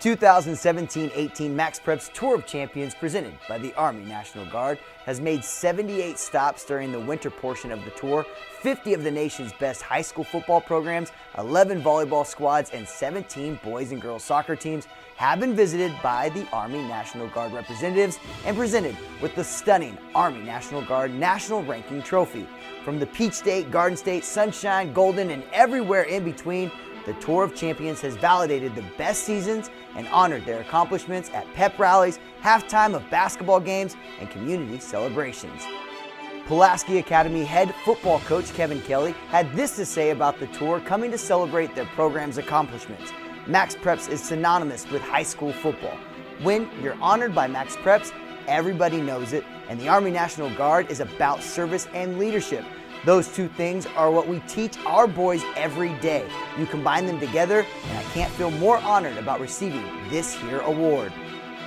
2017-18 MaxPreps Tour of Champions presented by the Army National Guard has made 78 stops during the winter portion of the tour. 50 of the nation's best high school football programs, 11 volleyball squads, and 17 boys and girls soccer teams have been visited by the Army National Guard representatives and presented with the stunning Army National Guard National Ranking Trophy. From the Peach State, Garden State, Sunshine, Golden, and everywhere in between, the Tour of Champions has validated the best seasons and honored their accomplishments at pep rallies, halftime of basketball games, and community celebrations. Pulaski Academy head football coach Kevin Kelly had this to say about the tour coming to celebrate their program's accomplishments. MaxPreps is synonymous with high school football. When you're honored by MaxPreps, everybody knows it, and the Army National Guard is about service and leadership. Those two things are what we teach our boys every day. You combine them together, and I can't feel more honored about receiving this here award.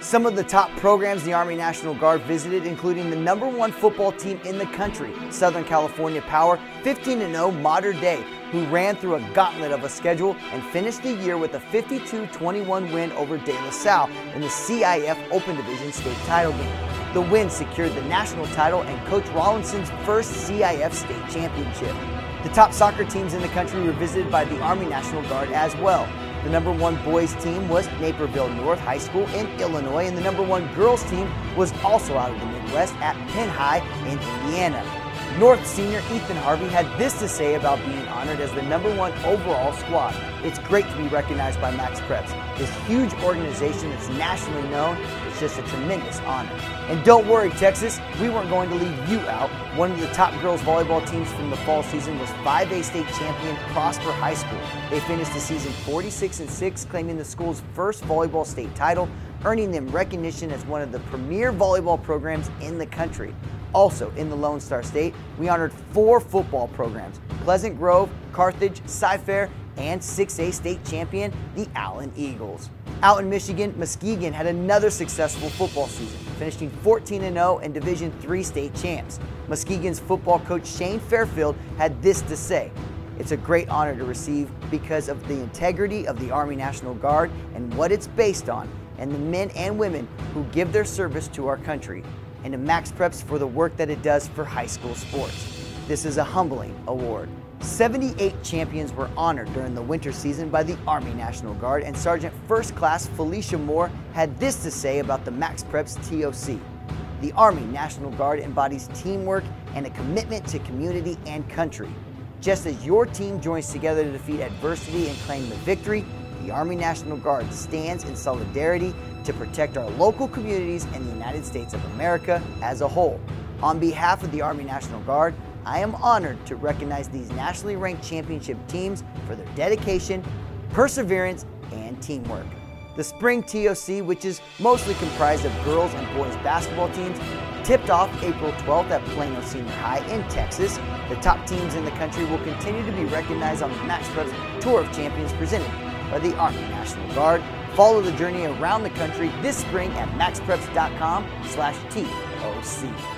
Some of the top programs the Army National Guard visited, including the #1 football team in the country, Southern California Power, 15-0 Modern Day, who ran through a gauntlet of a schedule and finished the year with a 52-21 win over De La Salle in the CIF Open Division state title game. The win secured the national title and Coach Rawlinson's first CIF state championship. The top soccer teams in the country were visited by the Army National Guard as well. The #1 boys team was Naperville North High School in Illinois, and the #1 girls team was also out of the Midwest at Penn High in Indiana. North senior Ethan Harvey had this to say about being honored as the #1 overall squad. It's great to be recognized by MaxPreps. This huge organization that's nationally known, it's just a tremendous honor. And don't worry, Texas, we weren't going to leave you out. One of the top girls volleyball teams from the fall season was 5A state champion Prosper High School. They finished the season 46-6, claiming the school's first volleyball state title, earning them recognition as one of the premier volleyball programs in the country. Also in the Lone Star State, we honored 4 football programs: Pleasant Grove, Carthage, Cy-Fair, and 6A state champion, the Allen Eagles. Out in Michigan, Muskegon had another successful football season, finishing 14-0 and Division III state champs. Muskegon's football coach Shane Fairfield had this to say: "It's a great honor to receive because of the integrity of the Army National Guard and what it's based on, and the men and women who give their service to our country, and to MaxPreps for the work that it does for high school sports. This is a humbling award." 78 champions were honored during the winter season by the Army National Guard, and Sergeant First Class Felicia Moore had this to say about the MaxPreps TOC. "The Army National Guard embodies teamwork and a commitment to community and country. Just as your team joins together to defeat adversity and claim the victory, the Army National Guard stands in solidarity to protect our local communities and the United States of America as a whole. On behalf of the Army National Guard, I am honored to recognize these nationally ranked championship teams for their dedication, perseverance, and teamwork." The spring TOC, which is mostly comprised of girls and boys basketball teams, tipped off April 12th at Plano Senior High in Texas. The top teams in the country will continue to be recognized on the MaxPreps Tour of Champions presented by the Army National Guard. Follow the journey around the country this spring at maxpreps.com/TOC.